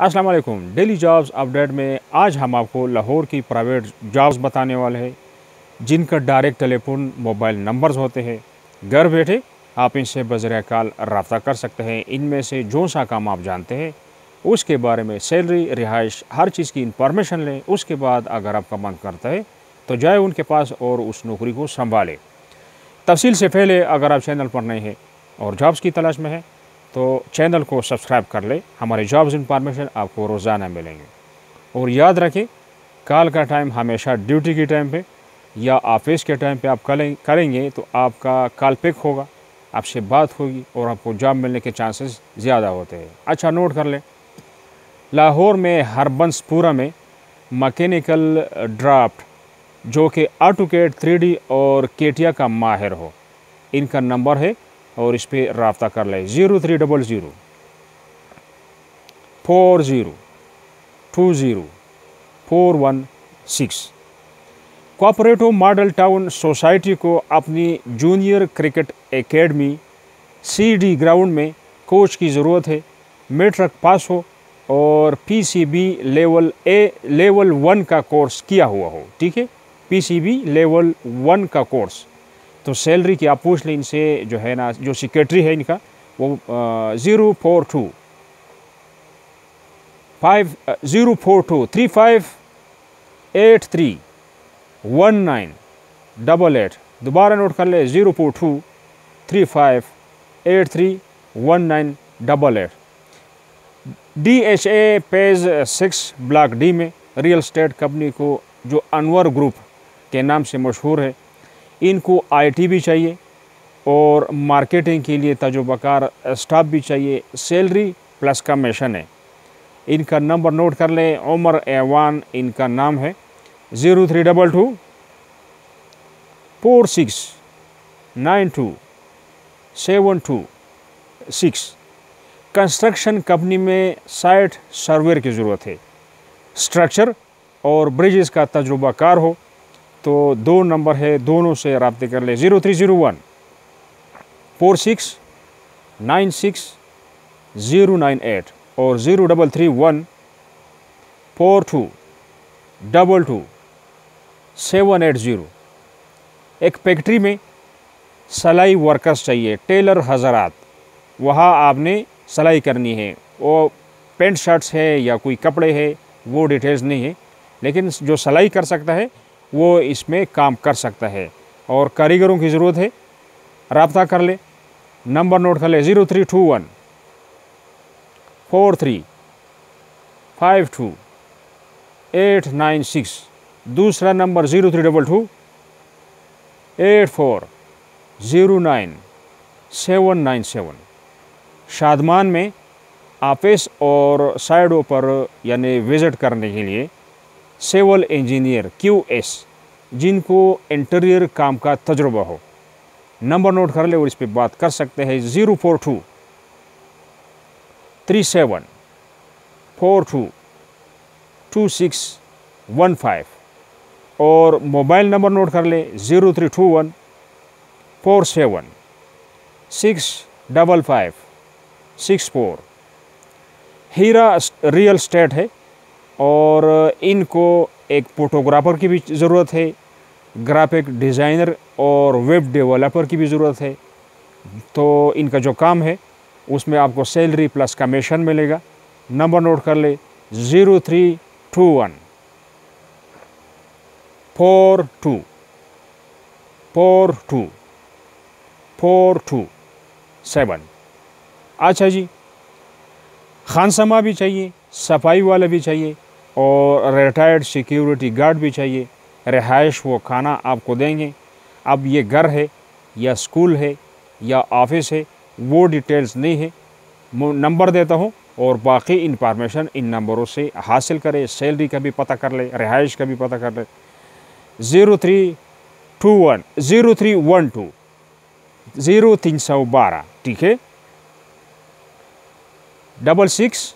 अस्सलाम वालेकुम। Daily jobs update में आज हम आपको लाहौर की प्राइवेट जॉब्स बताने वाले हैं जिनका डायरेक्ट टेलीफोन मोबाइल नंबर्स होते हैं। घर बैठे आप इनसे बज़रिया कॉल रब्ता कर सकते हैं। इनमें से जो सा काम आप जानते हैं उसके बारे में सैलरी, रिहाइश, हर चीज़ की इंफॉर्मेशन लें। उसके बाद अगर आपका मन करता है तो जाए उनके पास और उस नौकरी को संभालें। तफसील से पहले अगर आप चैनल पर नए हैं और जॉब्स की तलाश में हैं तो चैनल को सब्सक्राइब कर ले। हमारे जॉब्स इंफॉर्मेशन आपको रोज़ाना मिलेंगे। और याद रखें, कॉल का टाइम हमेशा ड्यूटी के टाइम पे या ऑफिस के टाइम पे आप करेंगे तो आपका कॉल पिक होगा, आपसे बात होगी और आपको जॉब मिलने के चांसेस ज़्यादा होते हैं। अच्छा, नोट कर लें, लाहौर में हरबंसपुरा में मैकेनिकल ड्राफ्ट जो कि ऑटोकैड 3D और केटिया का माहिर हो, इनका नंबर है और इस पर रब्ता कर लें 0300 40 20 416। कोऑपरेटिव मॉडल टाउन सोसाइटी को अपनी junior cricket academy CD ground में कोच की ज़रूरत है। मैट्रिक पास हो और PCB लेवल 1 का कोर्स किया हुआ हो। ठीक है, PCB लेवल 1 का कोर्स। तो सैलरी की आप पूछ लें इनसे, जो है ना, जो सेक्रेटरी है इनका, वो 042 3583 1988। दोबारा नोट कर ले, 042 3583 1988। DHA पेज 6 ब्लॉक D में रियल स्टेट कंपनी को जो अनवर ग्रुप के नाम से मशहूर है, इनको IT भी चाहिए और मार्केटिंग के लिए तजुर्बाकार स्टाफ भी चाहिए। सैलरी प्लस कमीशन है। इनका नंबर नोट कर लें, उमर एवान इनका नाम है, 0322 46 92 726। कंस्ट्रक्शन कंपनी में साइट सर्वेयर की ज़रूरत है। स्ट्रक्चर और ब्रिजेस का तजुर्बाकार हो तो 2 नंबर है, दोनों से रब्ते कर ले, 0301 46 96 098 और 0331 42 22 780। एक फैक्ट्री में सिलाई वर्कर्स चाहिए, टेलर हज़रात। वहाँ आपने सिलाई करनी है। वो पेंट शर्ट्स है या कोई कपड़े है, वो डिटेल्स नहीं है, लेकिन जो सिलाई कर सकता है वो इसमें काम कर सकता है और कारीगरों की ज़रूरत है। रब्ता कर ले, नंबर नोट कर ले, 0321 43 52 896। दूसरा नंबर 0322 84 09 797। शादमान में ऑफिस और साइडों पर यानी विज़िट करने के लिए सिविल इंजीनियर QS जिनको इंटीरियर काम का तजुर्बा हो, नंबर नोट कर ले और इस पर बात कर सकते हैं, 042 37 42 2615। और मोबाइल नंबर नोट कर ले, 0321 47 655 64। हीरा रियल स्टेट है और इनको एक फोटोग्राफर की भी ज़रूरत है, ग्राफिक डिज़ाइनर और वेब डेवलपर की भी ज़रूरत है। तो इनका जो काम है उसमें आपको सैलरी प्लस कमीशन मिलेगा। नंबर नोट कर ले, 0321 42 42 427। अच्छा जी, खानसमा भी चाहिए, सफाई वाला भी चाहिए और रिटायर्ड सिक्योरिटी गार्ड भी चाहिए। रिहाइश वो खाना आपको देंगे। अब ये घर है या स्कूल है या ऑफिस है, वो डिटेल्स नहीं है। नंबर देता हूँ और बाकी इंफॉर्मेशन इन नंबरों से हासिल करें। सैलरी का भी पता कर ले, रिहाइश का भी पता कर ले। 0312 0312। ठीक है, 66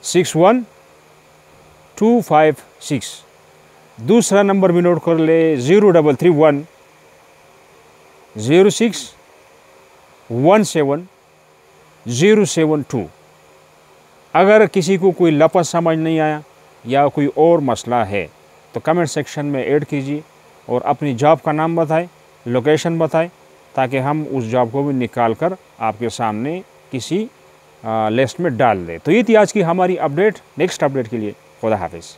61 256। दूसरा नंबर भी नोट कर ले, 0331 06 17 072। अगर किसी को कोई लफ्ज़ समझ नहीं आया या कोई और मसला है तो कमेंट सेक्शन में ऐड कीजिए और अपनी जॉब का नाम बताएं, लोकेशन बताएं, ताकि हम उस जॉब को भी निकाल कर आपके सामने किसी लिस्ट में डाल दें। तो ये थी आज की हमारी अपडेट। नेक्स्ट अपडेट के लिए खुदा हाफिज़।